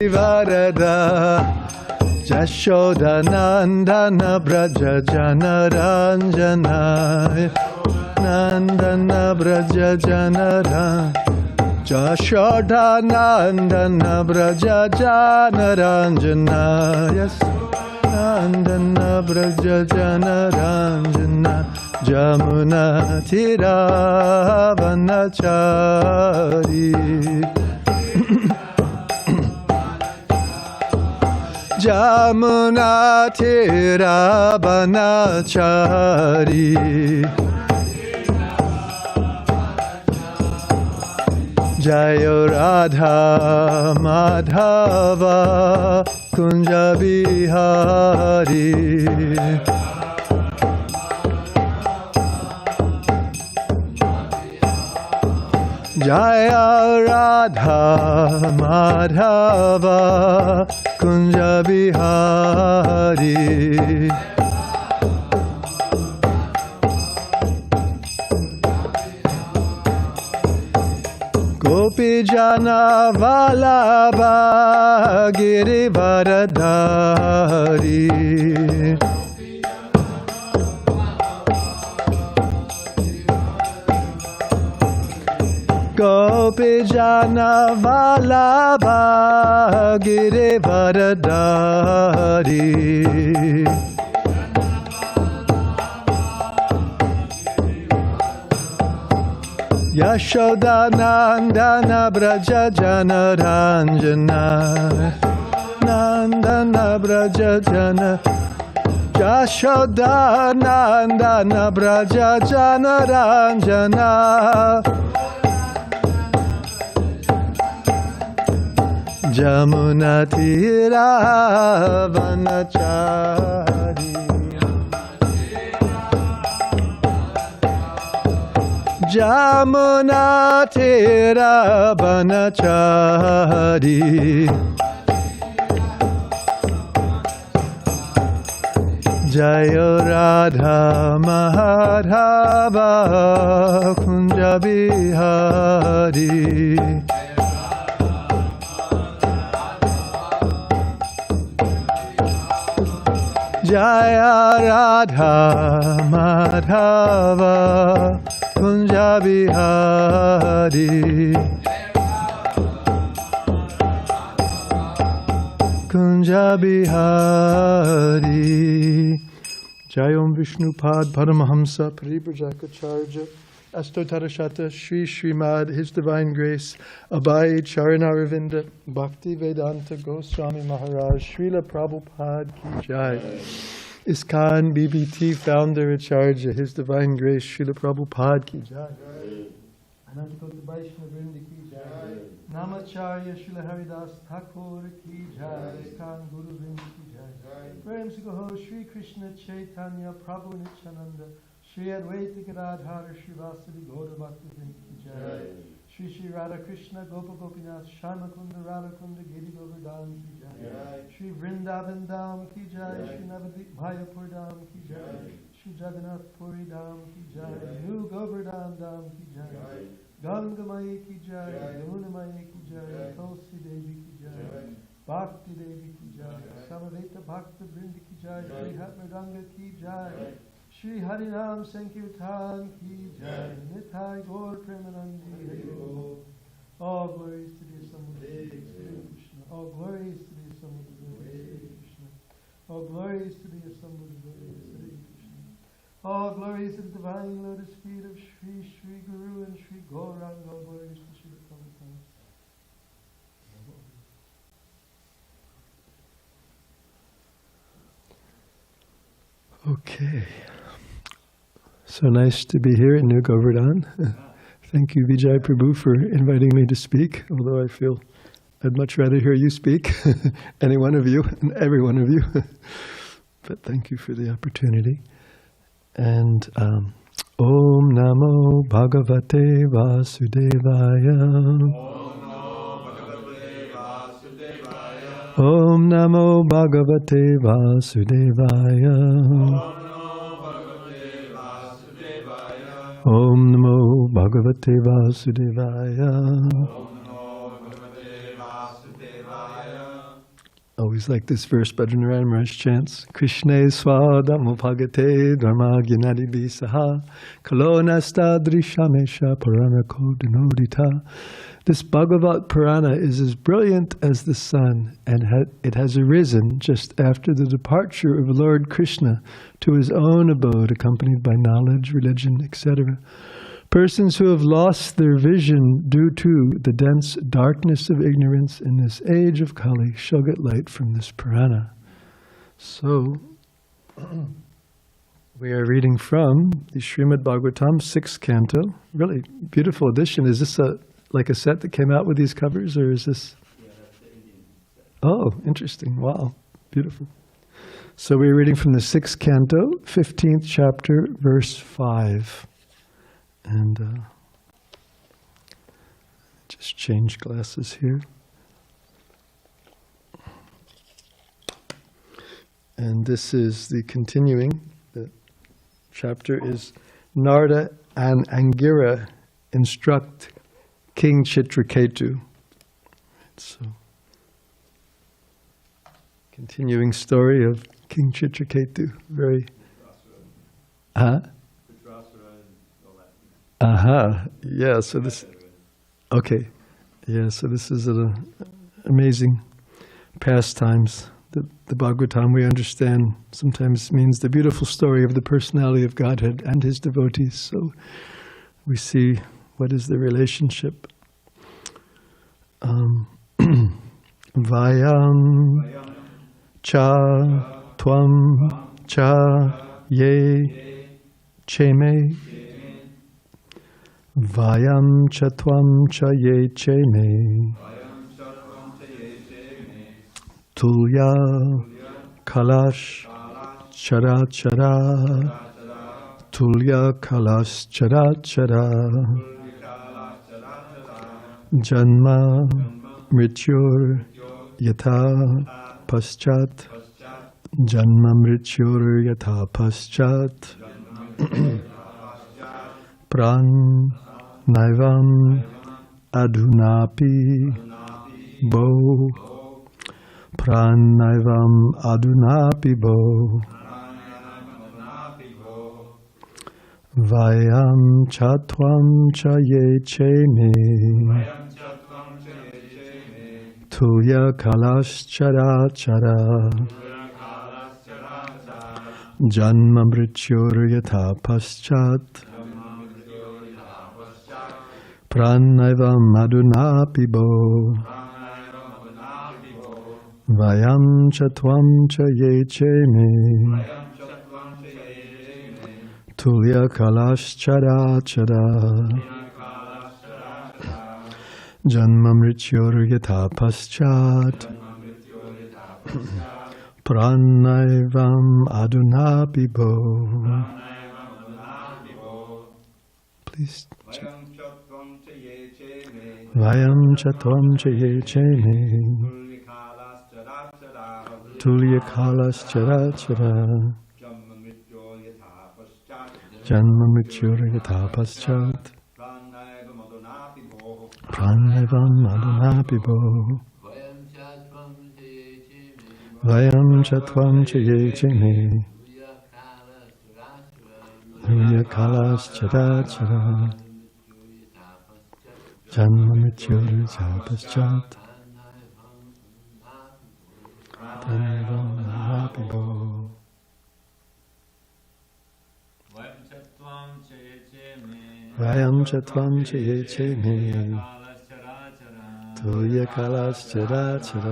Varada Jashodanandana Braja Janaranjana Nandana Braja Janaran Jashodanandana Braja Janaranjana. Yes, Nandana Braja Janaranjana Jamuna Tiravanachari Jamuna Tiravanachari Jaya Radha Madhava Kunja Bihari Jaya Radha Madhava Kunja Bihari Gopi Jana Vallabha Girivaradhari Gopi Jana Vallabha Girivaradhari Yashodanandana Braja Janaranjana Nandana Braja Jana Yashodanandana Braja Janaranjana Jamuna Tiravanachari Jamuna Tiravanachari Jaya Radha Madhava Kunja Bihari Jaya Radha Madhava Kunja Bihari Kunja Bihari Jai Om Vishnupad Paramahamsa Parivrajaka Astotarashata Shri Srimad His Divine Grace Abhay Charanaravinda Bhakti Vedanta Goswami Maharaj Srila Prabhupada Ki Jai. ISKCON BBT Founder Acharya His Divine Grace Srila Prabhupada Ki Jai. Anantakota Vaiṣṇava Ki Jai. Namacharya Srila Haridas Thakur Ki Jai. ISKCON Guru Vrinda Ki Jai. Prem Sikaho Shri Krishna Chaitanya Prabhu Nityananda Shri Advaita Gadadhara Srivasadi Gaura Bhakti Vrinda Ki Jai. Shri Shri Radha Krishna Gopa Gopinath Shamakunda Radhakunda Giri Govardhan Ki Jai. Shri Vrindavan Dham Ki Jai. Shri Navadvip Bhayapur Dham Ki Jai. Shri Jagannath Puri Dham Ki Jai. New Govardhan Dham Ki Jai. Ganga Mai Ki Jai. Yamuna Mai Ki Jai. Tulsi Devi Ki Jai. Bhakti Devi Ki Jai. Samaveta Bhakta Vrinda Ki Jai. Shri Hatmadanga Ki Jai. Shri Harinam Sankirtan Ki Jai. Nithai Gaur Premanandi Hari Bol. All glories to the Samudra Krishna. All glories to the Samudra Krishna. All glories to the Samudra Krishna. All glories to the divine lotus feet of Shri Shri Guru and Shri Gauranga. All glories to Shri Prabhupada. Okay. So nice to be here in New Govardhan. Thank you, Vijay Prabhu, for inviting me to speak, although I feel I'd much rather hear you speak, any one of you, and every one of you. But thank you for the opportunity. And Om Namo Bhagavate Vasudevaya. Om Namo Bhagavate Vasudevaya. Om Namo Bhagavate Vasudevaya. Always like this verse Bhajan Maharaj chants, Krishna swadamo bhagate dharma gyanadi bisaha kalonasta drishamesha paranako dinodita. This Bhagavat Purana is as brilliant as the sun, and it has arisen just after the departure of Lord Krishna to his own abode, accompanied by knowledge, religion, etc. Persons who have lost their vision due to the dense darkness of ignorance in this age of Kali shall get light from this Purana. So, we are reading from the Srimad Bhagavatam, 6th canto. Really beautiful edition. Is this like a set that came out with these covers, or is this? Yeah, that's the Indian set. Oh, interesting. Wow. Beautiful. So we're reading from the 6th canto, 15th chapter, verse 5. And just change glasses here. And this is the continuing. The chapter is Narada and Angira instruct King Chitraketu. So, continuing story of King Chitraketu. Very. Yeah, so this. Okay. Yeah, so this is an amazing pastimes. The Bhagavatam, we understand, sometimes means the beautiful story of the personality of Godhead and his devotees. So we see what is the relationship. Vayam cha tvam cha ye cheme. Vayam cha tvam cha ye cheme. Tulya kalash chara chara. Tulya kalash chara chara. Janma mrityur yatha paschat. Janma mrityur yatha paschat. Pran naivam adunapi bo. Pran naivam adunapi bo. Vayam chatvam cha ye cheme. Tulya kalash chara chara. Janma mrityur yatha paschat. Pranaivam adunapi bo. Vayam chatvam cha ye cheme. Tulya kalash chara chara. Janma mrityur yatha paschat. Pranaivam adunapi bo. Please. Vayam chatvam cha ye cheme. Tulya kalas chara chara. Janma mrityur yatha paschat. Pranaivam adunapi bo. Vayam chatvam cha ye cheme. Tulya kalas chara chara. Janma mrityur yatha paschat. Pranaivam adunapi bo. Vayam chatvam cha ye cheme. Tulya kalas chara chara.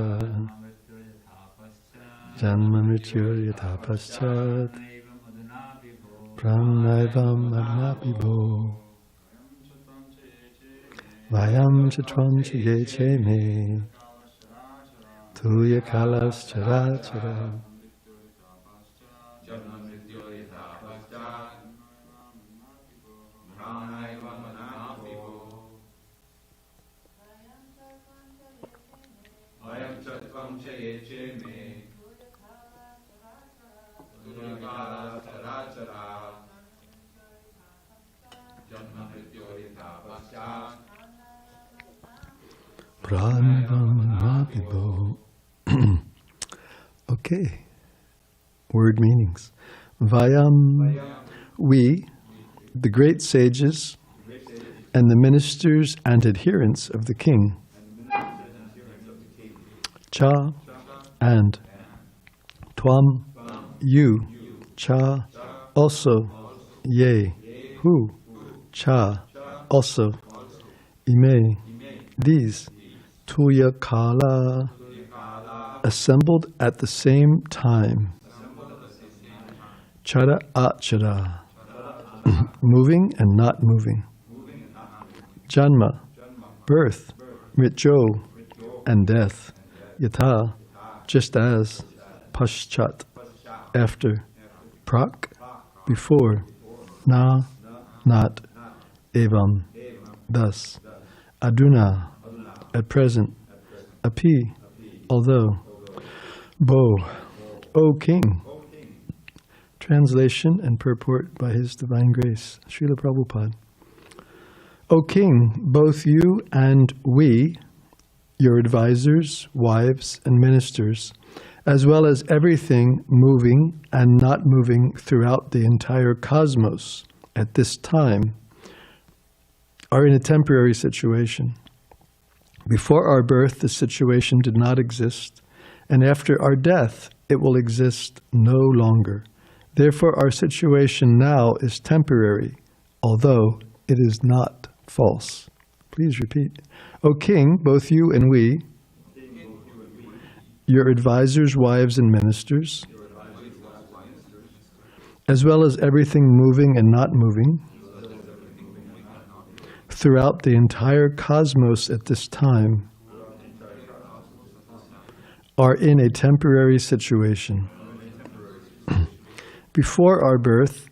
Janma mrityur yatha paschat. Pranaivam adunapi bo. Vayam chatvam cha ye cheme. Tulya kalas chara chara. Pranaivam adunapi bo. Okay. Word meanings. Vayam, we, the great sages, and the ministers and adherents of the king. Cha, and. Tvam, you. Cha, also. Ye, who. Cha, also. Ime, these. Tuya kala, assembled at the same time. Chara achara, moving and not moving. Janma, birth. Mrityo, and death. Yatha, just as. Paschat, after. Prak, before. Na, not. Evam, thus. Aduna, at present. Api, although. Bo, O king. Translation and purport by His Divine Grace, Srila Prabhupada. O king, both you and we, your advisors, wives, and ministers, as well as everything moving and not moving throughout the entire cosmos at this time, are in a temporary situation. Before our birth, the situation did not exist, and after our death, it will exist no longer. Therefore, our situation now is temporary, although it is not false. Please repeat. O king, both you and we, your advisors, wives, and ministers, as well as everything moving and not moving, throughout the entire cosmos at this time, are in a temporary situation. Before our birth,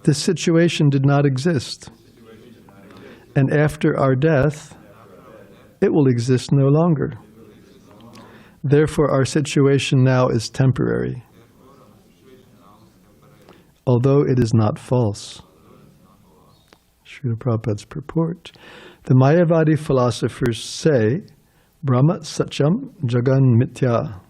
this situation did not exist, and after our death, it will exist no longer. Therefore, our situation now is temporary, although it is not false. Srila Prabhupada's purport. The Māyāvādī philosophers say, Brahma, satyaṁ, jagan, mithyā.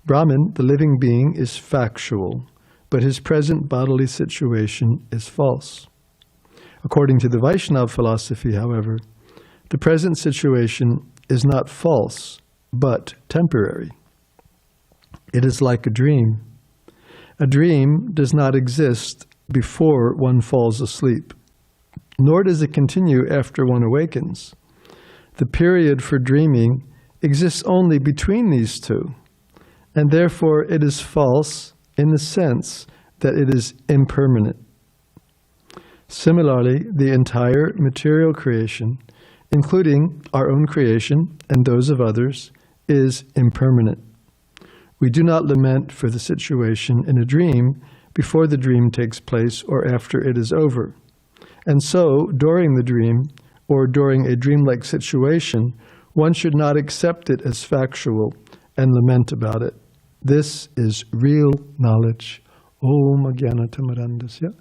Brahman, the living being, is factual, but his present bodily situation is false. According to the Vaiṣṇava philosophy, however, the present situation is not false, but temporary. It is like a dream. A dream does not exist before one falls asleep, nor does it continue after one awakens. The period for dreaming exists only between these two, and therefore it is false in the sense that it is impermanent. Similarly, the entire material creation, including our own creation and those of others, is impermanent. We do not lament for the situation in a dream before the dream takes place or after it is over. And so, during the dream, or during a dreamlike situation, one should not accept it as factual and lament about it. This is real knowledge. Om Ajnana-tamarandasya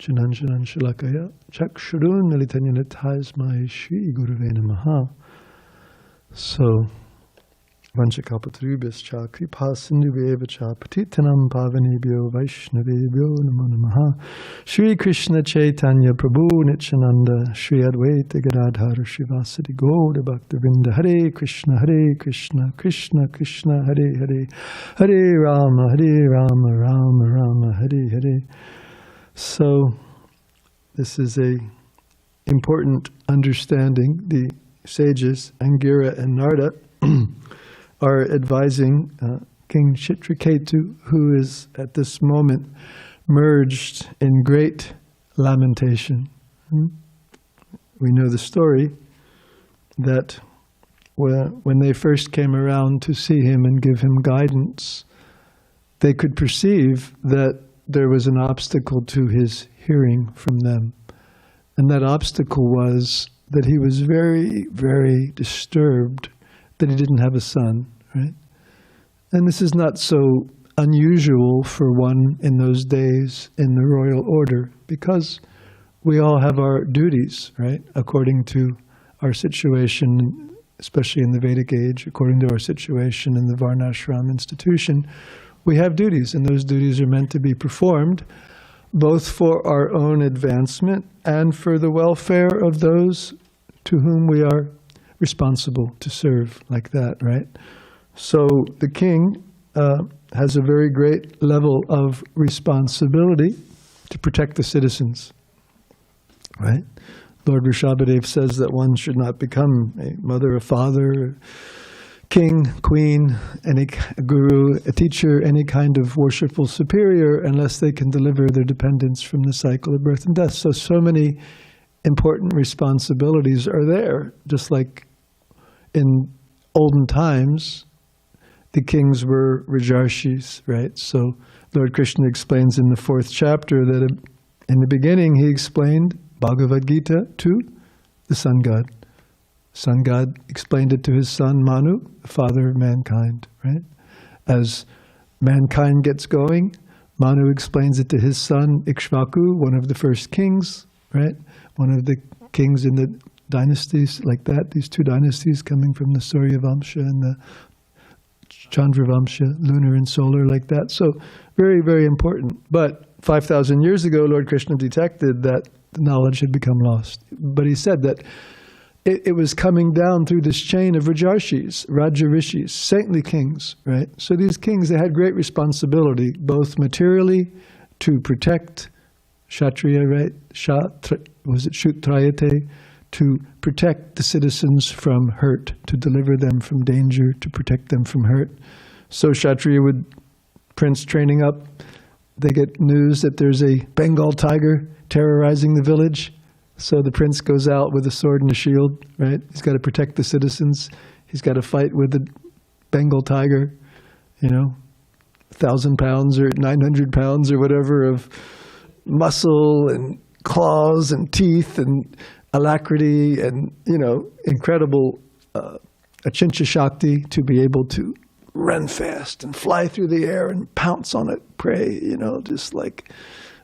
Jananjanan Shalakaya Chakshurun Nalitanyanitasmai Shri Guruve Namaha. So, Vanchakalpatarubhyascha Kripa Sindhubheva Patitanam Pavanebhyo Vaiṣṇavebhyo Namo Namaha. Shri Krishna Chaitanya Prabhu Nityananda Shri Advaita Gadadhara Srivasadi Gauda Bhaktivinoda Hare Krishna Krishna Krishna Hare Hare Hare Rama Rama Rama Hare Hare. So this is a important understanding. The sages Angira and Narada are advising King Chitraketu, who is at this moment merged in great lamentation. We know the story that when they first came around to see him and give him guidance, they could perceive that there was an obstacle to his hearing from them. And that obstacle was that he was very, very disturbed that he didn't have a son, right? And this is not so unusual for one in those days in the royal order, because we all have our duties, right? According to our situation, especially in the Vedic age, according to our situation in the Varnashram institution, we have duties, and those duties are meant to be performed both for our own advancement and for the welfare of those to whom we are responsible to serve, like that, right? So the king has a very great level of responsibility to protect the citizens, right? Lord Vriṣabhadev says that one should not become a mother, a father, king, queen, any guru, a teacher, any kind of worshipful superior unless they can deliver their dependents from the cycle of birth and death. So many important responsibilities are there, just like in olden times, the kings were Rajarshis, right? So Lord Krishna explains in the 4th chapter that in the beginning he explained Bhagavad Gita to the sun god. Sun god explained it to his son Manu, the father of mankind, right? As mankind gets going, Manu explains it to his son Ikshvaku, one of the first kings, right? One of the kings in the dynasties like that, these 2 dynasties coming from the Surya Vamsha and the Chandra Vamsha, lunar and solar, like that. So very, very important. But 5,000 years ago, Lord Krishna detected that the knowledge had become lost. But he said that it was coming down through this chain of Rajarshis, Raja Rishis, saintly kings, right? So these kings, they had great responsibility, both materially to protect Kshatriya, right? Shutrayate, to protect the citizens from hurt, to deliver them from danger, to protect them from hurt. So Kshatriya would, prince training up, they get news that there's a Bengal tiger terrorizing the village. So the prince goes out with a sword and a shield, right? He's got to protect the citizens. He's got to fight with the Bengal tiger, 1,000 pounds or 900 pounds or whatever of muscle and claws and teeth and alacrity and, incredible achincha shakti to be able to run fast and fly through the air and pounce on it, prey, just like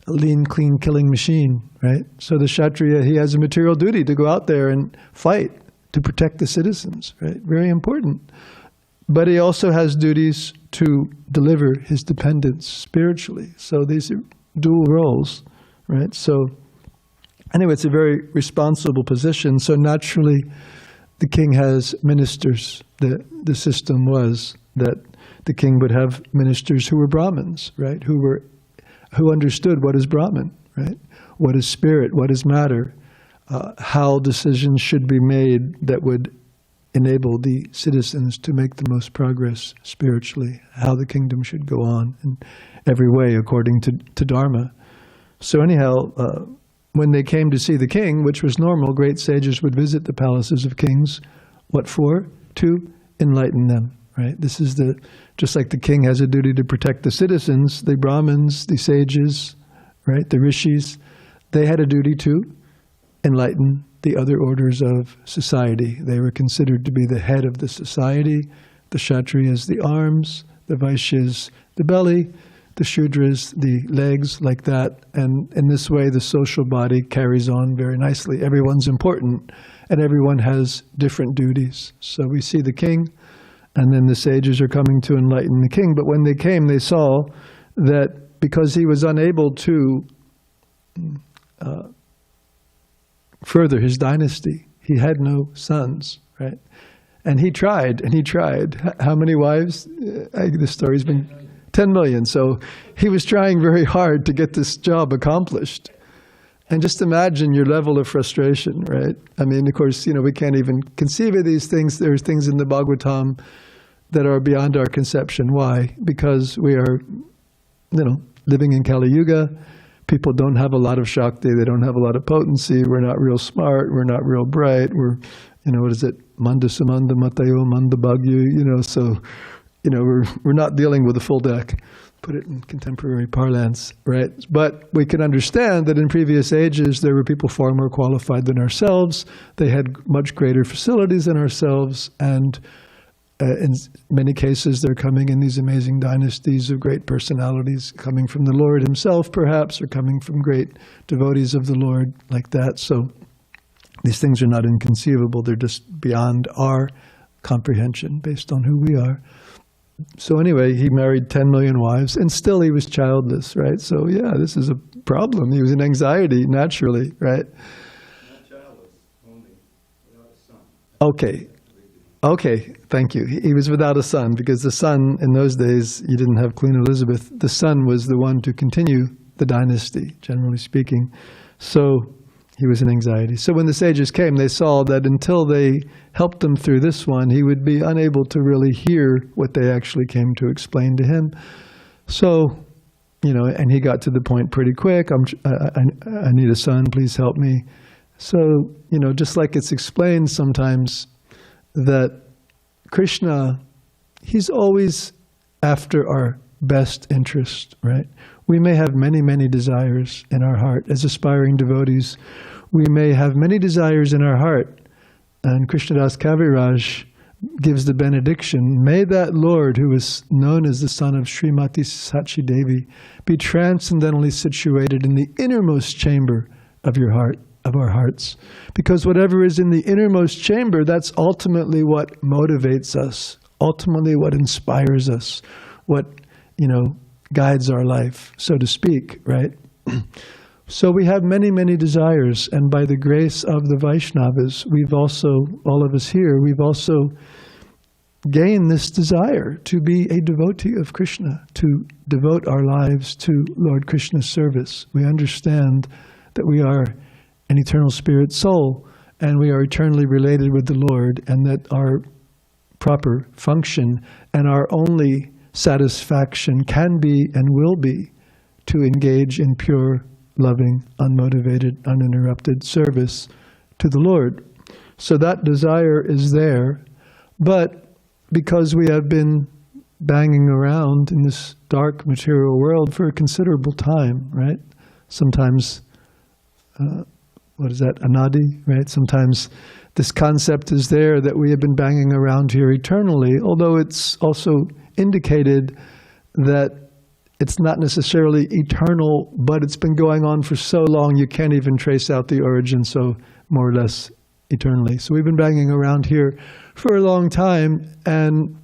a lean, clean killing machine, right? So the Kshatriya, he has a material duty to go out there and fight to protect the citizens, right? Very important. But he also has duties to deliver his dependents spiritually. So these are dual roles, right? So anyway, it's a very responsible position. So naturally, the king has ministers. The system was that the king would have ministers who were Brahmins, right? Who understood what is Brahman, right? What is spirit, what is matter, how decisions should be made that would enable the citizens to make the most progress spiritually, how the kingdom should go on in every way according to Dharma. So anyhow, when they came to see the king, which was normal, great sages would visit the palaces of kings. What for? To enlighten them, right? This is just like the king has a duty to protect the citizens, the Brahmins, the sages, right? The rishis, they had a duty to enlighten the other orders of society. They were considered to be the head of the society, the Kshatriyas, the arms, the Vaishyas, the belly, the Shudras, the legs, like that. And in this way, the social body carries on very nicely. Everyone's important, and everyone has different duties. So we see the king, and then the sages are coming to enlighten the king. But when they came, they saw that because he was unable to further his dynasty, he had no sons, right? And he tried, and he tried. How many wives? The story's been 10 million. So he was trying very hard to get this job accomplished. And just imagine your level of frustration, right? I mean, of course, we can't even conceive of these things. There's things in the Bhagavatam that are beyond our conception. Why? Because we are, living in Kali Yuga. People don't have a lot of Shakti. They don't have a lot of potency. We're not real smart. We're not real bright. We're, what is it? Manda Sumanda Matayo Manda Bhagyu, so, we're not dealing with a full deck. Put it in contemporary parlance, right? But we can understand that in previous ages, there were people far more qualified than ourselves. They had much greater facilities than ourselves, and in many cases, they're coming in these amazing dynasties of great personalities, coming from the Lord himself, perhaps, or coming from great devotees of the Lord, like that. So these things are not inconceivable. They're just beyond our comprehension based on who we are. So anyway, he married 10 million wives, and still he was childless, right? So yeah, this is a problem. He was in anxiety, naturally, right? Not childless, only without a son. Okay. Okay, thank you. He was without a son, because the son, in those days, you didn't have Queen Elizabeth. The son was the one to continue the dynasty, generally speaking. So he was in anxiety. So when the sages came, they saw that until they helped him through this one, he would be unable to really hear what they actually came to explain to him. So, and he got to the point pretty quick. I need a son, please help me. So, just like it's explained sometimes that Krishna, he's always after our best interest, right? We may have many, many desires in our heart. As aspiring devotees, we may have many desires in our heart. And Krishnadas Kaviraj gives the benediction, may that Lord, who is known as the son of Srimati Sachi Devi, be transcendentally situated in the innermost chamber of your heart, of our hearts. Because whatever is in the innermost chamber, that's ultimately what motivates us, ultimately what inspires us, what, guides our life, so to speak, right? So we have many, many desires, and by the grace of the Vaiṣṇavas, we've also, all of us here, we've also gained this desire to be a devotee of Krishna, to devote our lives to Lord Krishna's service. We understand that we are an eternal spirit soul, and we are eternally related with the Lord, and that our proper function and our only satisfaction can be and will be to engage in pure, loving, unmotivated, uninterrupted service to the Lord. So that desire is there, but because we have been banging around in this dark material world for a considerable time, right? Sometimes, what is that, anadi, right? Sometimes this concept is there that we have been banging around here eternally, although it's also indicated that it's not necessarily eternal, but it's been going on for so long you can't even trace out the origin, so more or less eternally. So we've been banging around here for a long time, and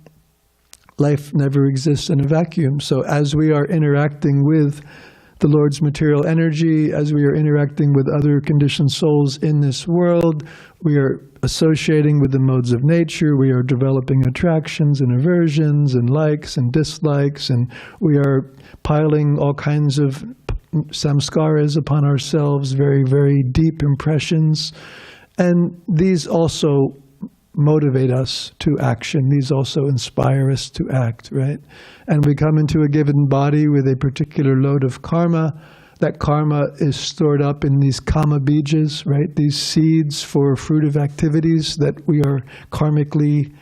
life never exists in a vacuum. So as we are interacting with the Lord's material energy, as we are interacting with other conditioned souls in this world, we are associating with the modes of nature, we are developing attractions and aversions and likes and dislikes, and we are piling all kinds of samskaras upon ourselves, very, very deep impressions. And these also motivate us to action. These also inspire us to act, right? And we come into a given body with a particular load of karma. That karma is stored up in these kama bijas, right? These seeds for fruitive activities that we are karmically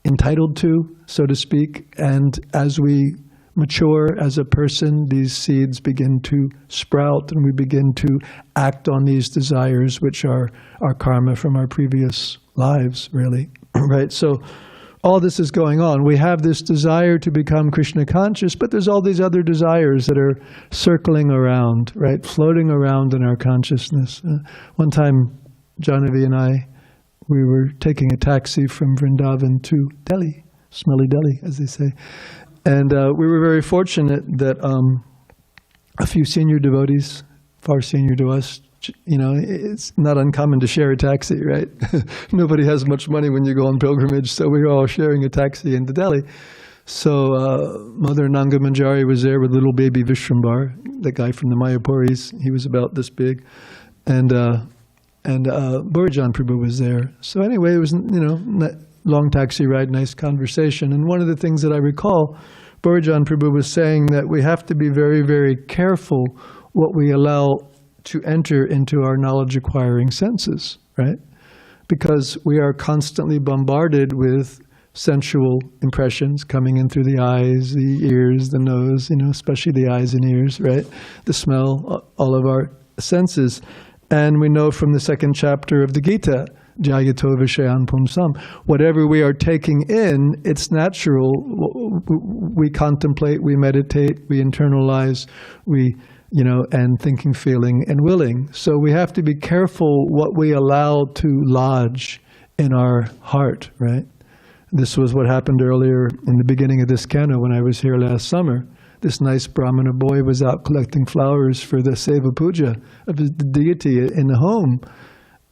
entitled to, so to speak. And as we mature as a person, these seeds begin to sprout, and we begin to act on these desires, which are our karma from our previous lives, really, right? So all this is going on. We have this desire to become Krishna conscious, but there's all these other desires that are circling around, right? Floating around in our consciousness. One time, Jahnavi and I, we were taking a taxi from Vrindavan to Delhi, smelly Delhi, as they say. And we were very fortunate that a few senior devotees, far senior to us, it's not uncommon to share a taxi, right? Nobody has much money when you go on pilgrimage, so we were all sharing a taxi into Delhi. So Mother Nanga Manjari was there with little baby Vishrambar, the guy from the Māyāpuris. He was about this big. And Burijan Prabhu was there. So anyway, it was, long taxi ride, nice conversation. And one of the things that I recall, Burijan Prabhu was saying that we have to be very, very careful what we allow to enter into our knowledge-acquiring senses, right? Because we are constantly bombarded with sensual impressions coming in through the eyes, the ears, the nose, especially the eyes and ears, right? The smell, all of our senses. And we know from the second chapter of the Gita, Jayato Vishayan Pumsam, whatever we are taking in, it's natural. We contemplate, we meditate, we internalize, and thinking, feeling, and willing. So we have to be careful what we allow to lodge in our heart, right? This was what happened earlier in the beginning of this canto when I was here last summer. This nice Brahmana boy was out collecting flowers for the Seva Puja of the deity in the home,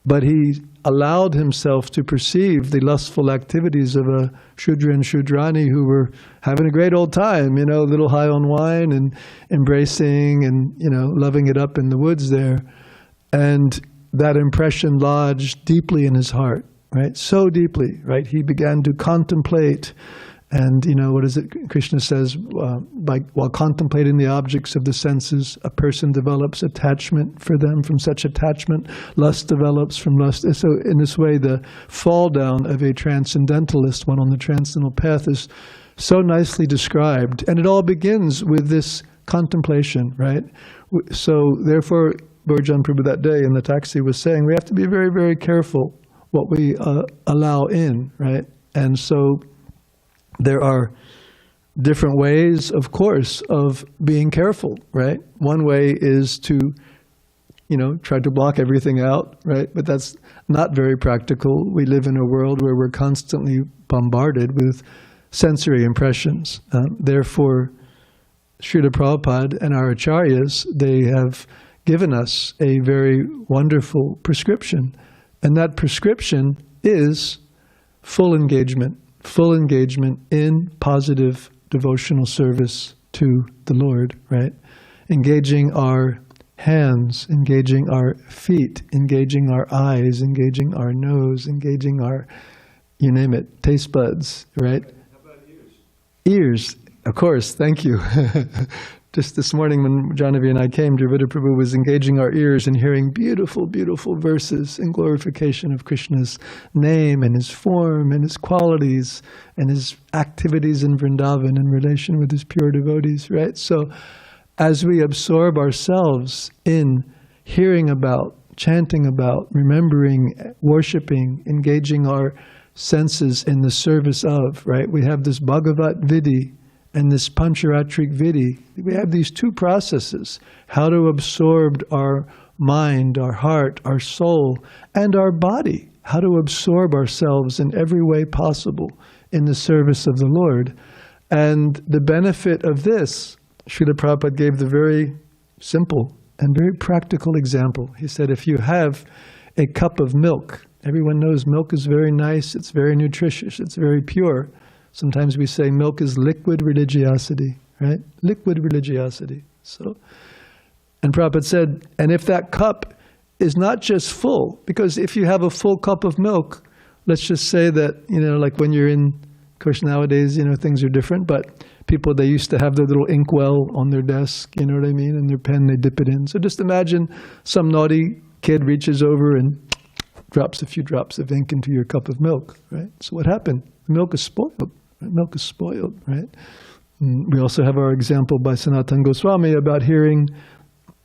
but he allowed himself to perceive the lustful activities of a Shudra and Shudrani who were having a great old time, a little high on wine and embracing and, loving it up in the woods there. And that impression lodged deeply in his heart, right? So deeply, right? He began to contemplate. And, what is it Krishna says? While contemplating the objects of the senses, a person develops attachment for them. From such attachment, lust develops from lust. So in this way, the fall down of a transcendentalist, one on the transcendental path, is so nicely described. And it all begins with this contemplation, right? So therefore, Bhurjan Prabhu that day in the taxi was saying, we have to be very, very careful what we allow in, right? And so there are different ways, of course, of being careful, right? One way is to, try to block everything out, right? But that's not very practical. We live in a world where we're constantly bombarded with sensory impressions. Therefore, Srila Prabhupada and our acharyas, they have given us a very wonderful prescription. And that prescription is full engagement in positive devotional service to the Lord, right? Engaging our hands, engaging our feet, engaging our eyes, engaging our nose, engaging our, you name it, taste buds, right? How about ears? Ears, of course, thank you. Just this morning when Janavi and I came, Dravida Prabhu was engaging our ears and hearing beautiful, beautiful verses in glorification of Krishna's name and his form and his qualities and his activities in Vrindavan in relation with his pure devotees, right? So as we absorb ourselves in hearing about, chanting about, remembering, worshiping, engaging our senses in the service of, right? We have this Bhagavat Vidhi and this Pancharatrik Vidhi. We have these two processes, how to absorb our mind, our heart, our soul, and our body, how to absorb ourselves in every way possible in the service of the Lord. And the benefit of this, Srila Prabhupada gave the very simple and very practical example. He said, if you have a cup of milk, everyone knows milk is very nice, it's very nutritious, it's very pure. Sometimes we say milk is liquid religiosity, right? Liquid religiosity. So, and Prabhupada said, and if that cup is not just full, because if you have a full cup of milk, let's just say that, like when you're in, of course nowadays, things are different, but people, they used to have their little inkwell on their desk, you know what I mean? And their pen, they dip it in. So just imagine some naughty kid reaches over and drops a few drops of ink into your cup of milk, right? So what happened? The milk is spoiled. Milk is spoiled, right? We also have our example by Sanatana Goswami about hearing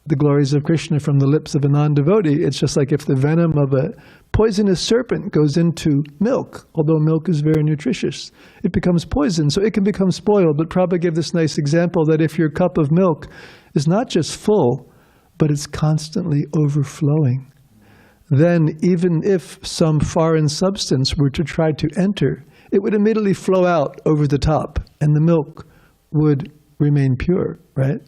the glories of Krishna from the lips of a non-devotee. It's just like if the venom of a poisonous serpent goes into milk, although milk is very nutritious, it becomes poison, so it can become spoiled. But Prabhupada gave this nice example that if your cup of milk is not just full, but it's constantly overflowing, then even if some foreign substance were to try to enter, it would immediately flow out over the top, and the milk would remain pure, right?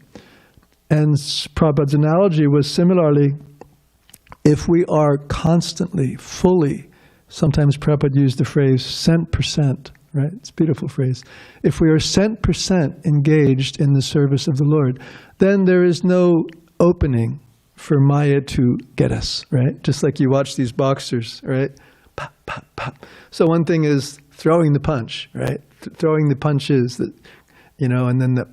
And Prabhupada's analogy was similarly, if we are constantly, fully, sometimes Prabhupada used the phrase cent%, right? It's a beautiful phrase. If we are cent% engaged in the service of the Lord, then there is no opening for Maya to get us, right? Just like you watch these boxers, right? Pop, pop, pop. So one thing is throwing the punch, right? Throwing the punches, that, and then the,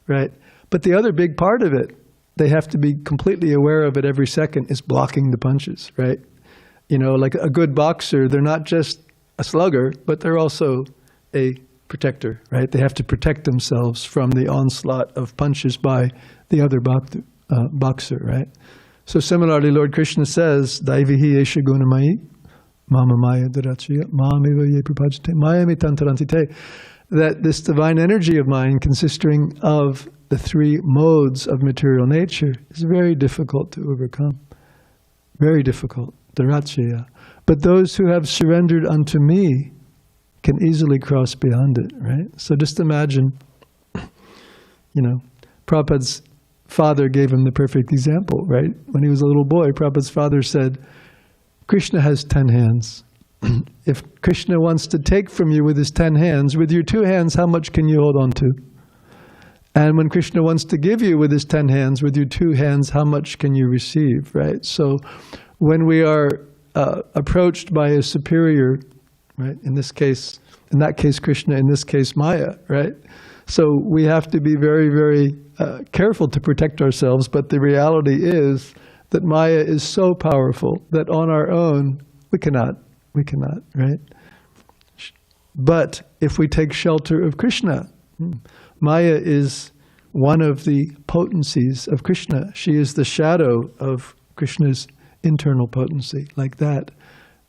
right? But the other big part of it, they have to be completely aware of it every second, is blocking the punches, right? Like a good boxer, they're not just a slugger, but they're also a protector, right? They have to protect themselves from the onslaught of punches by the other boxer, right? So similarly, Lord Krishna says, Daivihi esha gunamayi, mama maya dharachya, mameva ye prapajate, maya mitantarantite, that this divine energy of mine, consisting of the three modes of material nature, is very difficult to overcome. Very difficult, dharachya. But those who have surrendered unto me can easily cross beyond it, right? So just imagine, Prabhupada's father gave him the perfect example, right? When he was a little boy, Prabhupada's father said, Krishna has 10 hands. If Krishna wants to take from you with his 10 hands, with your 2 hands, how much can you hold on to? And when Krishna wants to give you with his 10 hands, with your 2 hands, how much can you receive, right? So when we are approached by a superior, right? In that case Krishna, in this case Maya, right? So we have to be very, very careful to protect ourselves, but the reality is that Maya is so powerful that on our own we cannot, right? But if we take shelter of Krishna, Maya is one of the potencies of Krishna. She is the shadow of Krishna's internal potency, like that,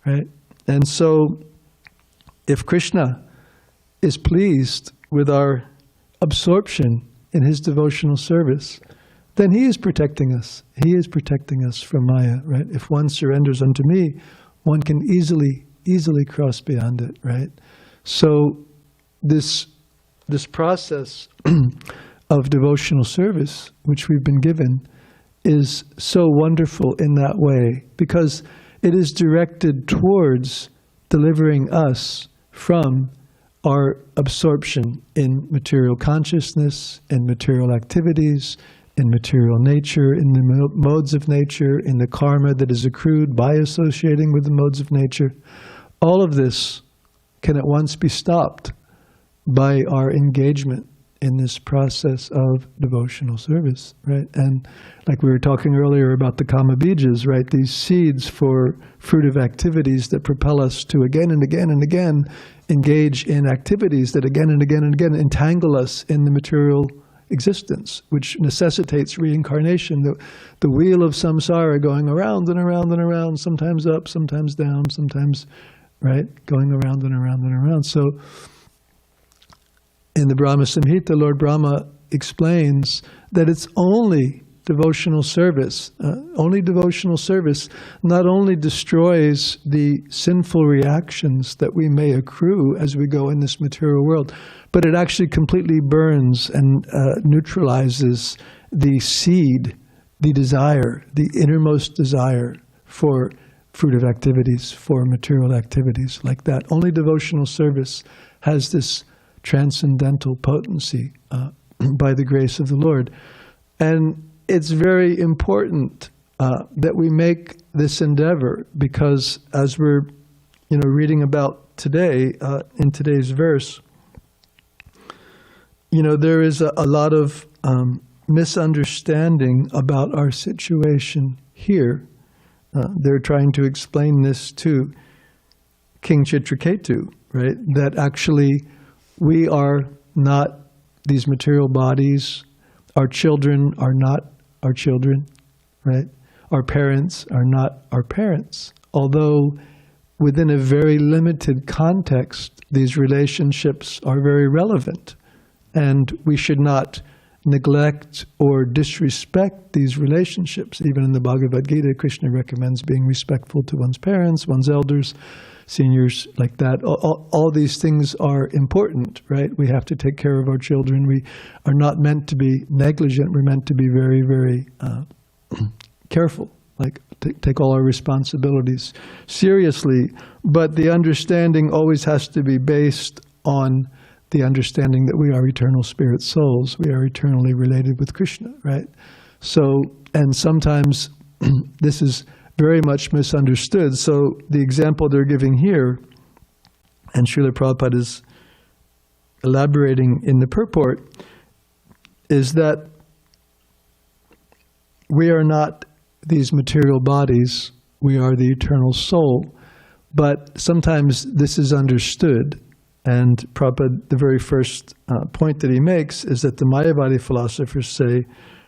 right? And so if Krishna is pleased with our absorption in his devotional service, then he is protecting us. He is protecting us from Maya, right? If one surrenders unto me, one can easily cross beyond it, right? So this process of devotional service, which we've been given, is so wonderful in that way, because it is directed towards delivering us from our absorption in material consciousness, in material activities, in material nature, in the modes of nature, in the karma that is accrued by associating with the modes of nature. All of this can at once be stopped by our engagement in this process of devotional service, right? And like we were talking earlier about the kama bijas, right? These seeds for fruitive activities that propel us to again and again and again engage in activities that again and again and again entangle us in the material existence, which necessitates reincarnation, the wheel of samsara going around and around and around, sometimes up, sometimes down, sometimes, right, going around and around and around. So in the Brahma Samhita, Lord Brahma explains that it's only devotional service not only destroys the sinful reactions that we may accrue as we go in this material world, but it actually completely burns and neutralizes the seed, the desire, the innermost desire for fruitive activities, for material activities like that. Only devotional service has this transcendental potency by the grace of the Lord. And it's very important that we make this endeavor, because as we're reading about today, in today's verse, there is a lot of misunderstanding about our situation here. They're trying to explain this to King Chitraketu, right? That actually we are not these material bodies. Our children are not our children, right? Our parents are not our parents. Although within a very limited context, these relationships are very relevant. And we should not neglect or disrespect these relationships. Even in the Bhagavad Gita, Krishna recommends being respectful to one's parents, one's elders, seniors, like that. All these things are important, right? We have to take care of our children. We are not meant to be negligent. We're meant to be very, very careful, like take all our responsibilities seriously. But the understanding always has to be based on the understanding that we are eternal spirit souls. We are eternally related with Krishna, right? So, and sometimes this is very much misunderstood. So the example they're giving here, and Srila Prabhupada is elaborating in the purport, is that we are not these material bodies, we are the eternal soul. But sometimes this is understood. And Prabhupada, the very first point that he makes is that the Māyāvādī philosophers say,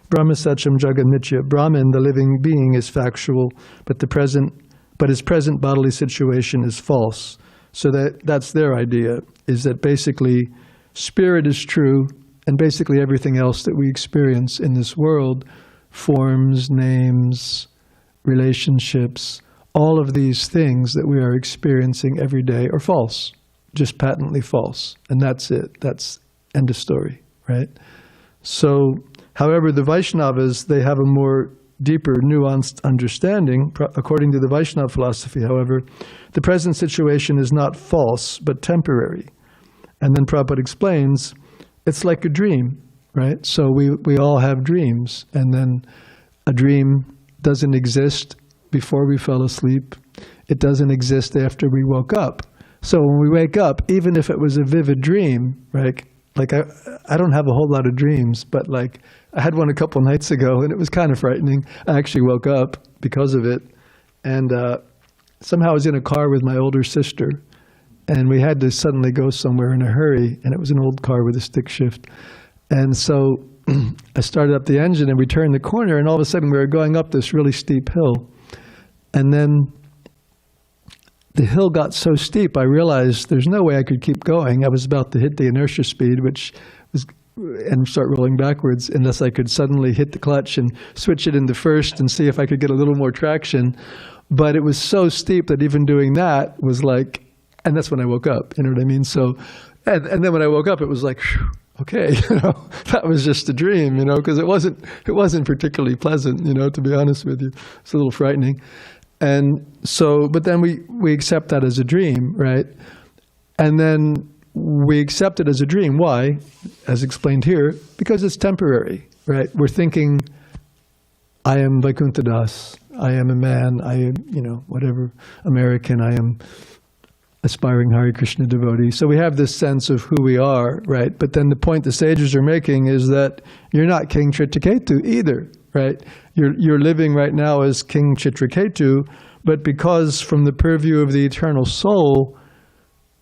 Brahma satyaṁ, jagan mithyā. Brahman, the living being, is factual, but his present bodily situation is false. So that's their idea, is that basically spirit is true, and basically everything else that we experience in this world, forms, names, relationships, all of these things that we are experiencing every day are false. just patently false. And that's it. That's end of story, right? So, however, the Vaishnavas, they have a more deeper, nuanced understanding. According to the Vaishnava philosophy, however, the present situation is not false, but temporary. And then Prabhupada explains, it's like a dream, right? So we all have dreams, and then a dream doesn't exist before we fell asleep. It doesn't exist after we woke up. So when we wake up, even if it was a vivid dream, right? Like I don't have a whole lot of dreams, but like I had one a couple nights ago, and it was kind of frightening. I actually woke up because of it, and somehow I was in a car with my older sister, and we had to suddenly go somewhere in a hurry, and it was an old car with a stick shift. And so I started up the engine, and we turned the corner, and all of a sudden we were going up this really steep hill. And then the hill got so steep, I realized there's no way I could keep going. I was about to hit the inertia speed, and start rolling backwards, unless I could suddenly hit the clutch and switch it into first and see if I could get a little more traction. But it was so steep that even doing that was like, and that's when I woke up, you know what I mean? So, and then when I woke up, it was like, whew, okay, that was just a dream, because it wasn't particularly pleasant, to be honest with you. It's a little frightening. And so, but then we accept that as a dream, right? And then we accept it as a dream. Why? As explained here, because it's temporary, right? We're thinking, I am Vaikuntha Dasa, I am a man, I am, whatever, American, I am aspiring Hare Krishna devotee. So we have this sense of who we are, right? But then the point the sages are making is that you're not King Chitraketu either, right? You're living right now as King Chitraketu, but because from the purview of the eternal soul,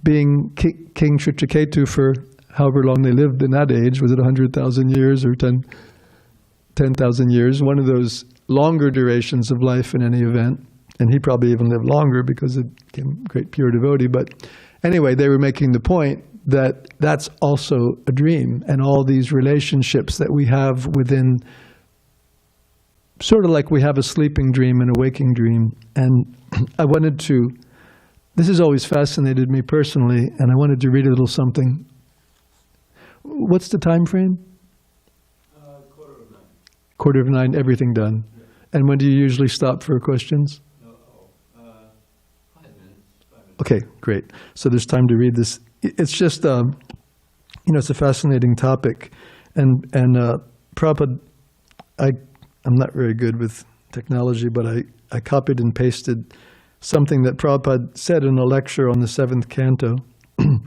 being King Chitraketu for however long they lived in that age, was it 100,000 years or 10,000 years, one of those longer durations of life in any event. And he probably even lived longer because he became a great pure devotee. But anyway, they were making the point that that's also a dream. And all these relationships that we have within, sort of like we have a sleeping dream and a waking dream. And I wanted to, this has always fascinated me personally, and I wanted to read a little something. What's the time frame? 9:15. 9:15, everything done. Yeah. And when do you usually stop for questions? 5 minutes. Okay, great. So there's time to read this. It's just, it's a fascinating topic. And Prabhupada, I'm not very good with technology, but I copied and pasted something that Prabhupada said in a lecture on the 7th canto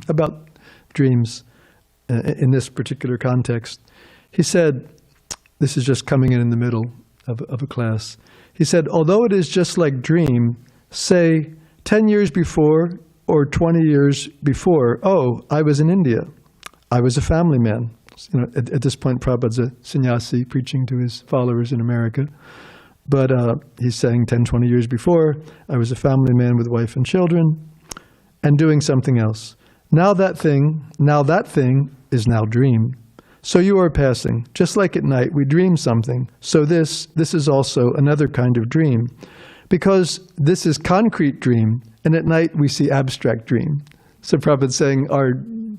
about dreams in this particular context. He said, this is just coming in the middle of a class. He said, although it is just like dream, say 10 years before or 20 years before, oh, I was in India. I was a family man. At this point, Prabhupada's a sannyasi preaching to his followers in America. But he's saying 10, 20 years before, I was a family man with wife and children and doing something else. Now that thing is now dream. So you are passing. Just like at night, we dream something. So this is also another kind of dream. Because this is concrete dream, and at night we see abstract dream. So Prabhupada's saying our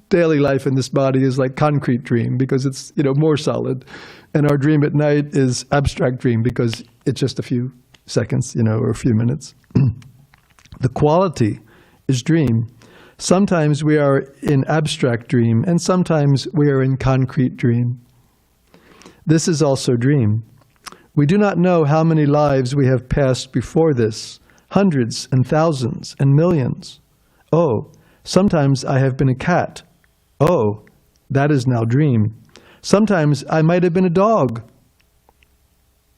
daily life in this body is like concrete dream because it's more solid. And our dream at night is abstract dream because it's just a few seconds, or a few minutes. The quality is dream. Sometimes we are in abstract dream, and sometimes we are in concrete dream. This is also dream. We do not know how many lives we have passed before this, hundreds and thousands and millions. Oh, sometimes I have been a cat. Oh, that is now dream. Sometimes I might have been a dog.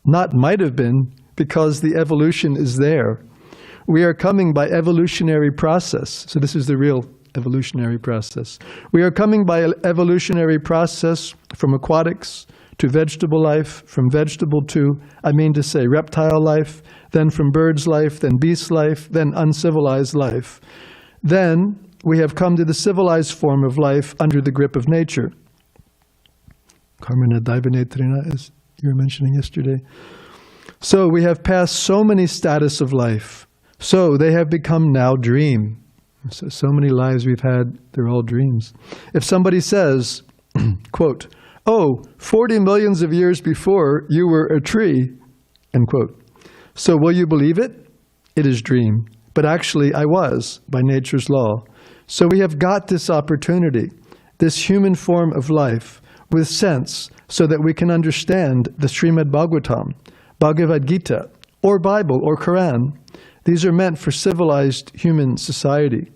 Not might have been, because the evolution is there. We are coming by evolutionary process. So this is the real evolutionary process. We are coming by evolutionary process from aquatics to vegetable life, from vegetable to, reptile life, then from bird's life, then beast life, then uncivilized life. Then we have come to the civilized form of life under the grip of nature. Karmana Daivanetrina, as you were mentioning yesterday. So we have passed so many status of life. So they have become now dream. So many lives we've had, they're all dreams. If somebody says, quote, "Oh, 40 millions of years before you were a tree," end quote. So will you believe it? It is dream. But actually I was, by nature's law. So we have got this opportunity, this human form of life, with sense, so that we can understand the Srimad Bhagavatam, Bhagavad Gita, or Bible, or Quran. These are meant for civilized human society.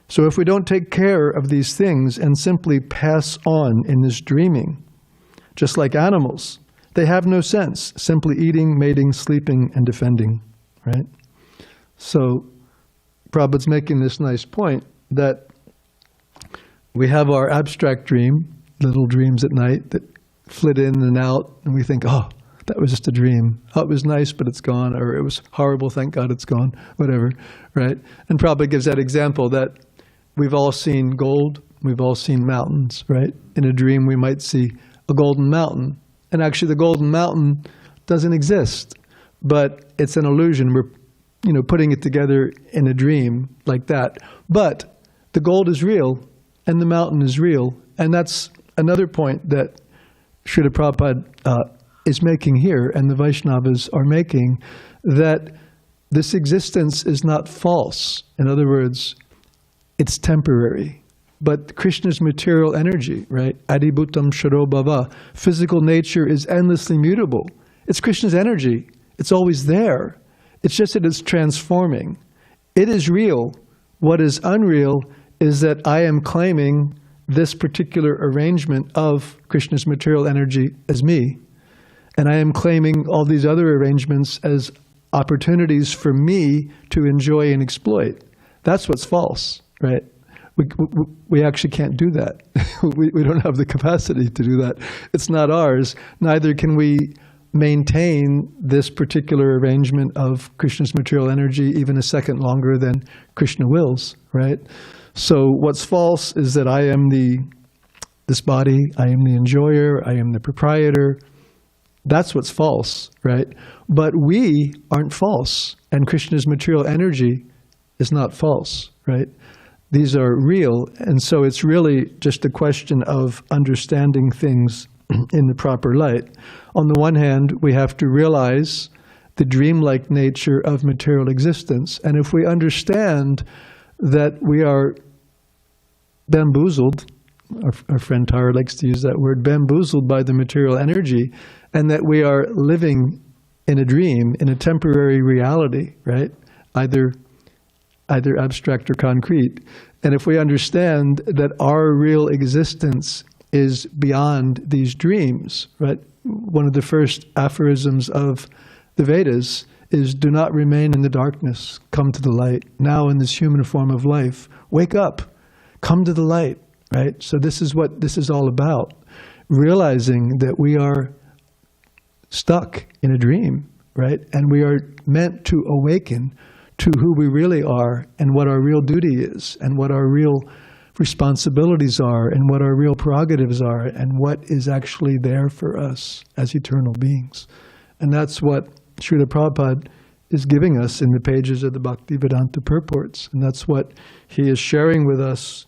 So if we don't take care of these things and simply pass on in this dreaming, just like animals, they have no sense, simply eating, mating, sleeping, and defending, right? So Prabhupada's making this nice point that we have our abstract dream, little dreams at night that flit in and out, and we think, oh, that was just a dream. Oh, it was nice, but it's gone, or it was horrible, thank God it's gone, whatever, right? And Prabhupada gives that example that we've all seen gold, we've all seen mountains, right? In a dream we might see a golden mountain, and actually the golden mountain doesn't exist, but it's an illusion. We're putting it together in a dream like that. But the gold is real, and the mountain is real, and that's another point that Srila Prabhupada is making here, and the Vaiṣṇavas are making, that this existence is not false. In other words, it's temporary. But Krishna's material energy, right? Adibhutam Sharo Bhava, physical nature is endlessly mutable. It's Krishna's energy. It's always there. It's just that it's transforming. It is real. What is unreal is that I am claiming this particular arrangement of Krishna's material energy as me. And I am claiming all these other arrangements as opportunities for me to enjoy and exploit. That's what's false, right? We actually can't do that. we don't have the capacity to do that. It's not ours. Neither can we maintain this particular arrangement of Krishna's material energy even a second longer than Krishna wills, right? So what's false is that I am this body, I am the enjoyer, I am the proprietor. That's what's false, right? But we aren't false, and Krishna's material energy is not false, right? These are real, and so it's really just a question of understanding things in the proper light. On the one hand, we have to realize the dreamlike nature of material existence, and if we understand that we are bamboozled, our friend Tara likes to use that word, bamboozled by the material energy, and that we are living in a dream, in a temporary reality, right? Either abstract or concrete. And if we understand that our real existence is beyond these dreams, right? One of the first aphorisms of the Vedas is, do not remain in the darkness, come to the light. Now in this human form of life, wake up, come to the light, right? So this is what this is all about, realizing that we are stuck in a dream, right? And we are meant to awaken to who we really are and what our real duty is and what our real responsibilities are and what our real prerogatives are and what is actually there for us as eternal beings. And that's what Srila Prabhupada is giving us in the pages of the Bhaktivedanta purports. And that's what he is sharing with us,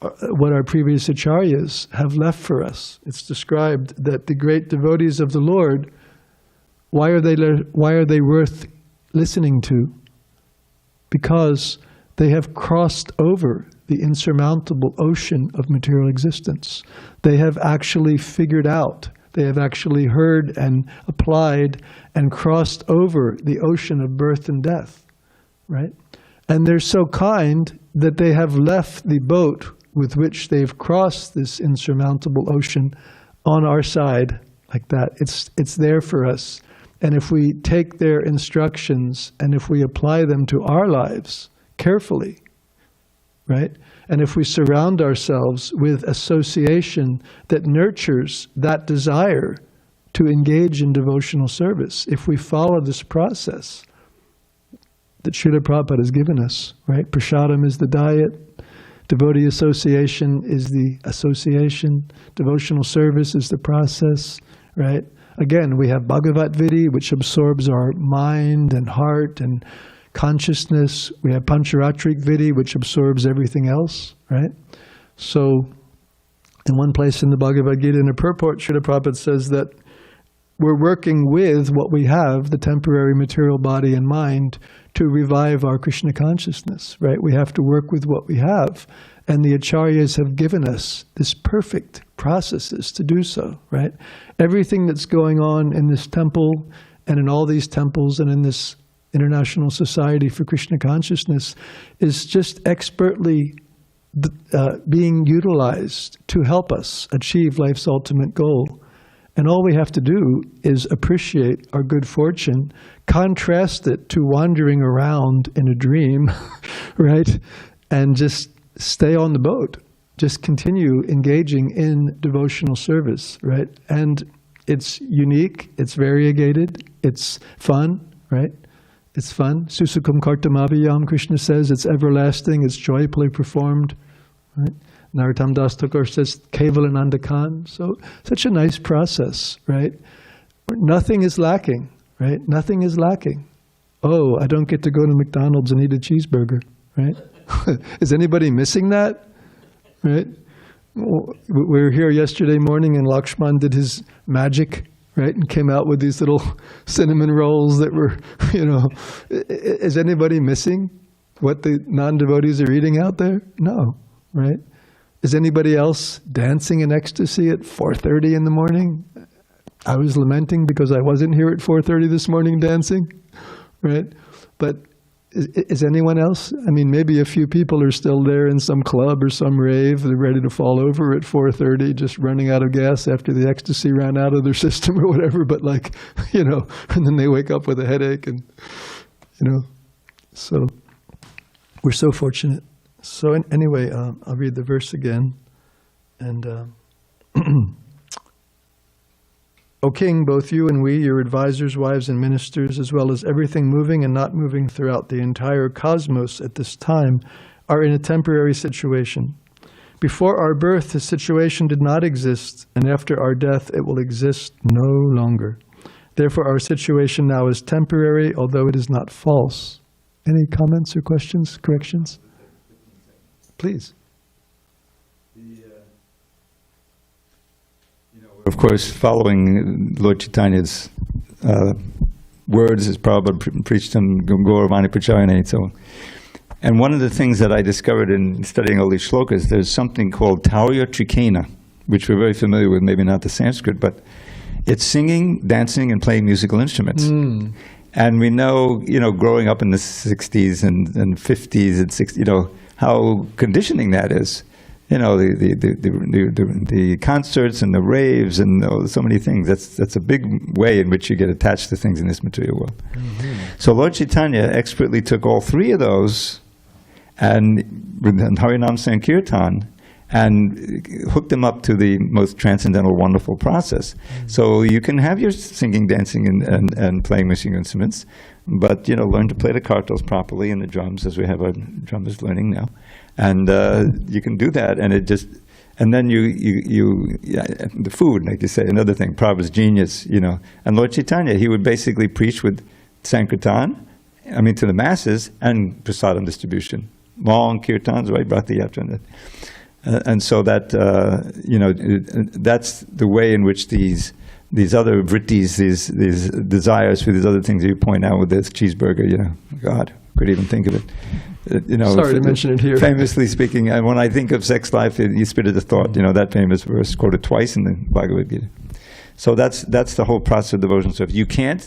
what our previous acharyas have left for us. It's described that the great devotees of the Lord, why are they worth listening to? Because they have crossed over the insurmountable ocean of material existence. They have actually figured out, they have actually heard and applied and crossed over the ocean of birth and death, right? And they're so kind that they have left the boat with which they've crossed this insurmountable ocean on our side like that. It's there for us. And if we take their instructions and if we apply them to our lives carefully, right? And if we surround ourselves with association that nurtures that desire to engage in devotional service, if we follow this process that Srila Prabhupada has given us, right? Prasadam is the diet, devotee association is the association, devotional service is the process, right? Again, we have Bhagavad Vidhi, which absorbs our mind and heart and consciousness. We have Pancharatrik Vidhi, which absorbs everything else, right? So, in one place in the Bhagavad Gita, in a purport, Srila Prabhupada says that we're working with what we have, the temporary material body and mind, to revive our Krishna consciousness, right? We have to work with what we have. And the acharyas have given us this perfect processes to do so, right? Everything that's going on in this temple and in all these temples and in this International Society for Krishna Consciousness is just expertly being utilized to help us achieve life's ultimate goal. And all we have to do is appreciate our good fortune, contrast it to wandering around in a dream, right? And just stay on the boat. Just continue engaging in devotional service, right? And it's unique, it's variegated, it's fun, right? It's fun. Susukum kartamabhiyam, Krishna says, it's everlasting, it's joyfully performed, right? Narottam Das Thakur says, Kevalanandakan. So, such a nice process, right? Nothing is lacking, right? Nothing is lacking. Oh, I don't get to go to McDonald's and eat a cheeseburger, right? Is anybody missing that, right? We were here yesterday morning and Lakshman did his magic, right? And came out with these little cinnamon rolls that were, is anybody missing what the non-devotees are eating out there? No, right? Is anybody else dancing in ecstasy at 4:30 in the morning? I was lamenting because I wasn't here at 4:30 this morning dancing, right? But is anyone else? I mean, maybe a few people are still there in some club or some rave. They're ready to fall over at 4:30, just running out of gas after the ecstasy ran out of their system or whatever. But and then they wake up with a headache and, So we're so fortunate. So anyway, I'll read the verse again. And, O king, both you and we, your advisors, wives, and ministers, as well as everything moving and not moving throughout the entire cosmos at this time, are in a temporary situation. Before our birth, the situation did not exist, and after our death, it will exist no longer. Therefore, our situation now is temporary, although it is not false. Any comments or questions, corrections? Please. Of course, following Lord Chaitanya's words as Prabhupada preached in Gauravani Pracharane. And one of the things that I discovered in studying all these shlokas, there's something called Taurya Trikena, which we're very familiar with, maybe not the Sanskrit, but it's singing, dancing, and playing musical instruments. Mm. And we know, growing up in the 60s and 50s and 60s, how conditioning that is. The concerts and the raves and so many things. That's a big way in which you get attached to things in this material world. Mm-hmm. So Lord Chaitanya expertly took all three of those and Harinam Sankirtan and hooked them up to the most transcendental, wonderful process. Mm-hmm. So you can have your singing, dancing, and playing musical instruments, but learn to play the kartals properly and the drums, as we have our drummers learning now. And you can do that, and then the food, like you say, another thing, Prabhupada's genius, And Lord Chaitanya, he would basically preach with Sankirtan, to the masses, and prasadam distribution. Long kirtans, right, Bhakti Yatra. And so that, that's the way in which these other vrittis, these desires for these other things that you point out with this cheeseburger, God, could even think of it. Sorry to mention it here. Famously speaking, when I think of sex life, you spit a thought. That famous verse quoted twice in the Bhagavad Gita. So that's the whole process of devotion. So if you can't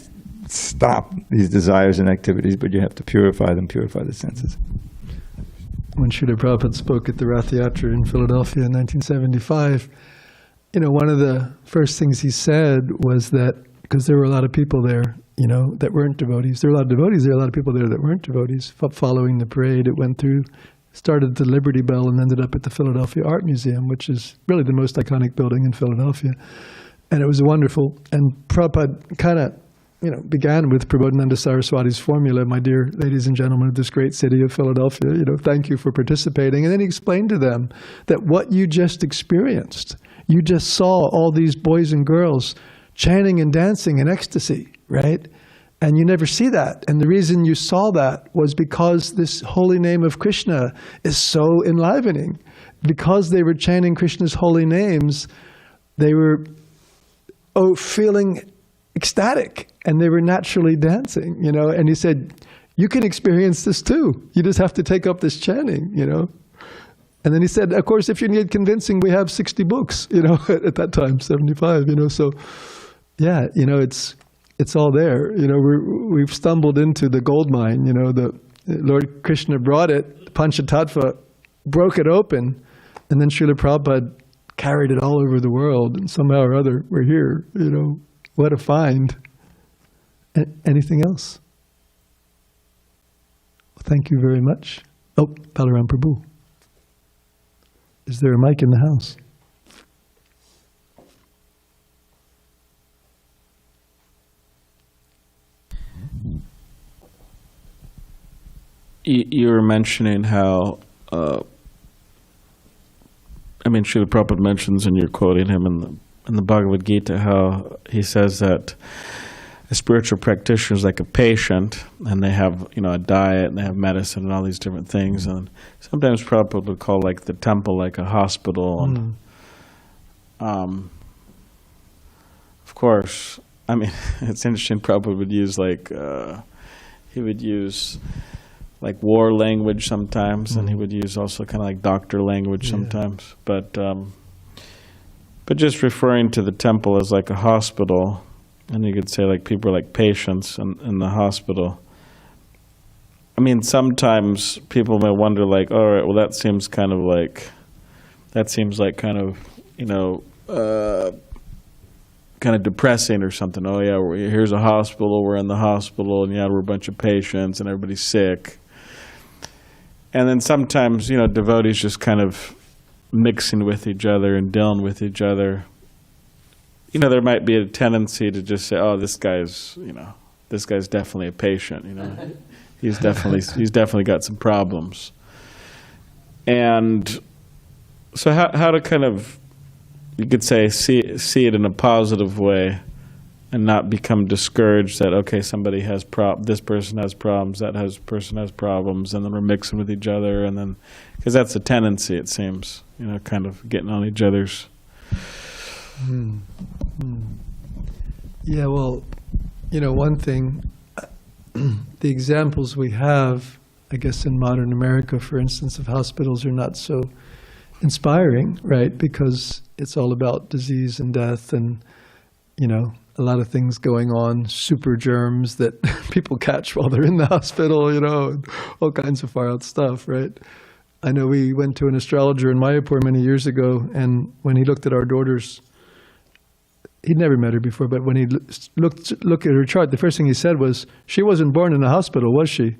stop these desires and activities, but you have to purify them, purify the senses. When Srila Prabhupada spoke at the Rath Yatra in Philadelphia in 1975, one of the first things he said was that, because there were a lot of people there, that weren't devotees. There were a lot of devotees, there were a lot of people there that weren't devotees. Following the parade, it went through, started at the Liberty Bell and ended up at the Philadelphia Art Museum, which is really the most iconic building in Philadelphia. And it was wonderful. And Prabhupada kind of, began with Prabodhananda Saraswati's formula, my dear ladies and gentlemen of this great city of Philadelphia, thank you for participating. And then he explained to them that what you just experienced, you just saw all these boys and girls chanting and dancing in ecstasy, right? And you never see that. And the reason you saw that was because this holy name of Krishna is so enlivening. Because they were chanting Krishna's holy names, they were feeling ecstatic, and they were naturally dancing, you know. And he said, you can experience this too. You just have to take up this chanting, you know. And then he said, of course, if you need convincing, we have 60 books, you know, at that time, 75, you know. So, yeah, you know, it's all there. You know, we've stumbled into the gold mine, you know. The Lord Krishna brought it, Panchatattva, broke it open, and then Srila Prabhupada carried it all over the world, and somehow or other, we're here, you know. What a find. Anything else? Well, thank you very much. Oh, Balaram Prabhu. Is there a mic in the house? You were mentioning how, Srila Prabhupada mentions, and you're quoting him in the Bhagavad Gita, how he says that a spiritual practitioner is like a patient, and they have, you know, a diet, and they have medicine, and all these different things. And sometimes Prabhupada would call like the temple like a hospital. And, of course, I mean, it's interesting. Prabhupada would use he would use like war language sometimes, and he would use also kind of like doctor language sometimes. But just referring to the temple as like a hospital, and you could say like people are like patients in the hospital. I mean, sometimes people may wonder like, all right, well that seems kind of like, kind of, you know, kind of depressing or something. Oh yeah, here's a hospital, we're in the hospital, and yeah, we're a bunch of patients, and everybody's sick. And then sometimes, you know, devotees just kind of mixing with each other and dealing with each other. You know, there might be a tendency to just say, oh, this guy's definitely a patient, you know. he's definitely got some problems. And so how to kind of, you could say, see it in a positive way, and not become discouraged that, okay, somebody has this person has problems, person has problems, and then we're mixing with each other, and then, because that's a tendency, it seems, you know, kind of getting on each other's. Yeah, well, you know, one thing, the examples we have, I guess in modern America, for instance, of hospitals are not so inspiring, right? Because it's all about disease and death, and, you know, a lot of things going on, super germs that people catch while they're in the hospital, you know, and all kinds of far out stuff, right? I know we went to an astrologer in Mayapur many years ago, and when he looked at our daughter's, he'd never met her before, but when he looked at her chart, the first thing he said was, she wasn't born in a hospital, was she?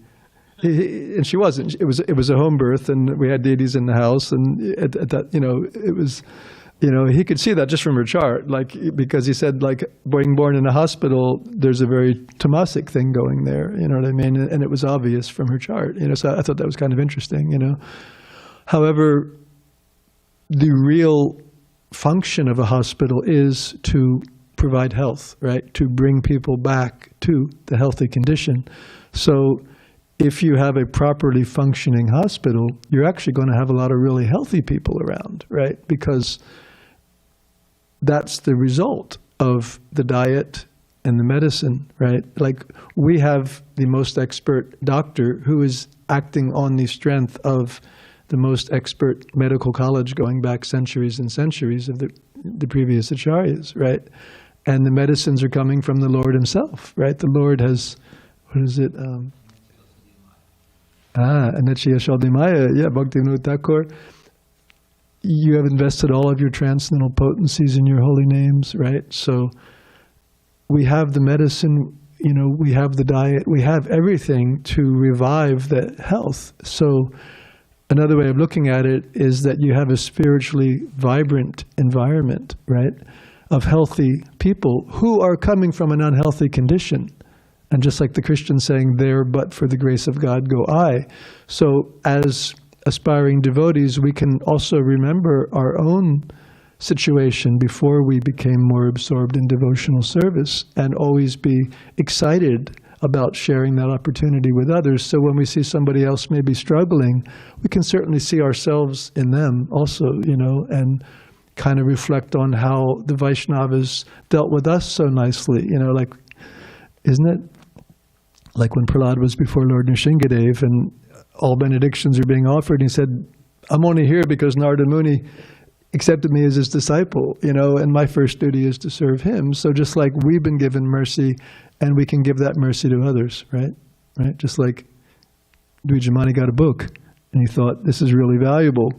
And she wasn't. It was a home birth, and we had deities in the house, and at that, you know, it was, you know, he could see that just from her chart, like, because he said, like, being born in a hospital, there's a very tamasic thing going there, you know what I mean? And it was obvious from her chart, you know, so I thought that was kind of interesting, you know. However, the real function of a hospital is to provide health, right? To bring people back to the healthy condition. So if you have a properly functioning hospital, you're actually going to have a lot of really healthy people around, right? Because that's the result of the diet and the medicine, right? Like, we have the most expert doctor who is acting on the strength of the most expert medical college going back centuries and centuries of the previous acharyas, right? And the medicines are coming from the Lord himself, right? The Lord has, what is it? Anechya Shaldimaya, yeah, Bhaktivinoda Thakur. You have invested all of your transcendental potencies in your holy names, right? So we have the medicine, you know, we have the diet, we have everything to revive the health. So another way of looking at it is that you have a spiritually vibrant environment, right, of healthy people who are coming from an unhealthy condition. And just like the Christian saying, there but for the grace of God go I. So as aspiring devotees, we can also remember our own situation before we became more absorbed in devotional service, and always be excited about sharing that opportunity with others. So when we see somebody else maybe struggling, we can certainly see ourselves in them also, and kind of reflect on how the Vaishnavas dealt with us so nicely. Like, isn't it like when Prahlad was before Lord Nrsingadev and all benedictions are being offered, and he said, I'm only here because Narada Muni accepted me as his disciple, and my first duty is to serve him. So just like we've been given mercy, and we can give that mercy to others, right? Just like Dvijamani got a book, and he thought, this is really valuable.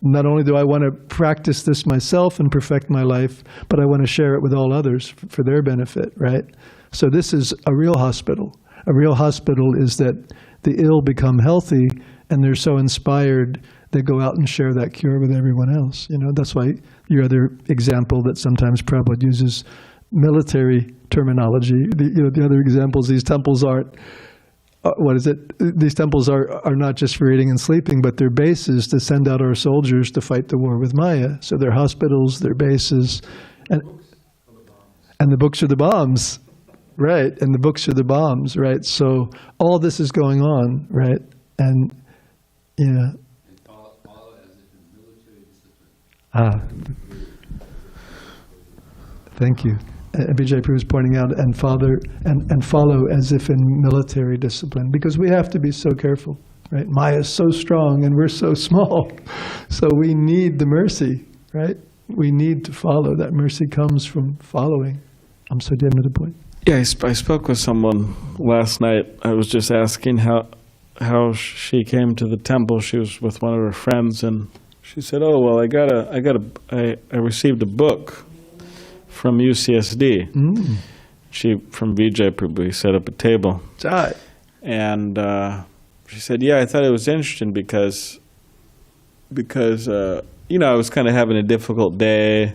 Not only do I want to practice this myself and perfect my life, but I want to share it with all others for their benefit, right? So this is a real hospital. A real hospital is that the ill become healthy, and they're so inspired, they go out and share that cure with everyone else. That's why your other example that sometimes Prabhupada uses military terminology. The other examples, these temples aren't, These temples are not just for eating and sleeping, but they're bases to send out our soldiers to fight the war with Maya. So they're hospitals, they're bases, and the books are the bombs, right? And the books are the bombs, right? So all this is going on, right? And yeah. Thank you. Vijay Prabhu was pointing out, and follow as if in military discipline, because we have to be so careful, right? Maya is so strong and we're so small, so we need the mercy, right? We need to follow. That mercy comes from following. I'm sorry, do you have another point? Yeah, I spoke with someone last night. I was just asking how she came to the temple. She was with one of her friends, and she said, "Oh well, I received a book from UCSD." She from Vijay Prabhu set up a table, and she said, "Yeah, I thought it was interesting because I was kind of having a difficult day,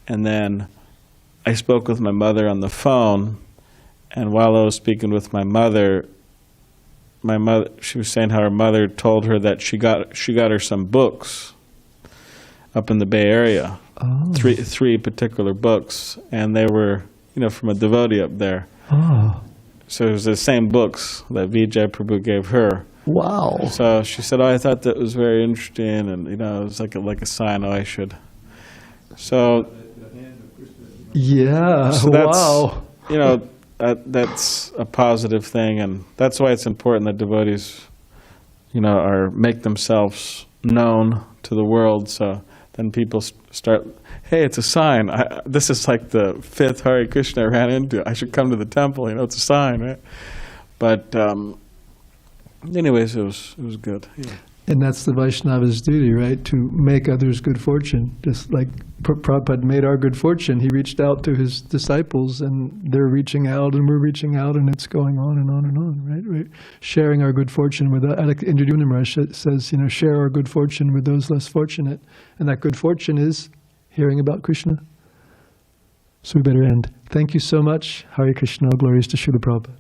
and then I spoke with my mother on the phone, and while I was speaking with my mother, she was saying how her mother told her that she got her some books up in the Bay Area." Oh. Three particular books, and they were, from a devotee up there. Oh. So it was the same books that Vijay Prabhu gave her. Wow. So she said, "Oh, I thought that was very interesting," and it was like a sign. Oh, I should. So. Yeah. So that's, wow. That's a positive thing, and that's why it's important that devotees, make themselves known to the world. So then people start, hey, it's a sign. This is like the 5th Hare Krishna I ran into. I should come to the temple. It's a sign, right? But anyways, it was good. Yeah. And that's the Vaishnava's duty, right? To make others good fortune. Just like Prabhupada made our good fortune. He reached out to his disciples, and they're reaching out, and we're reaching out, and it's going on and on and on, right? We're sharing our good fortune with, like Indradumna Maharaj says, share our good fortune with those less fortunate. And that good fortune is hearing about Krishna. So we better end. Thank you so much. Hare Krishna. Glories to Srila Prabhupada.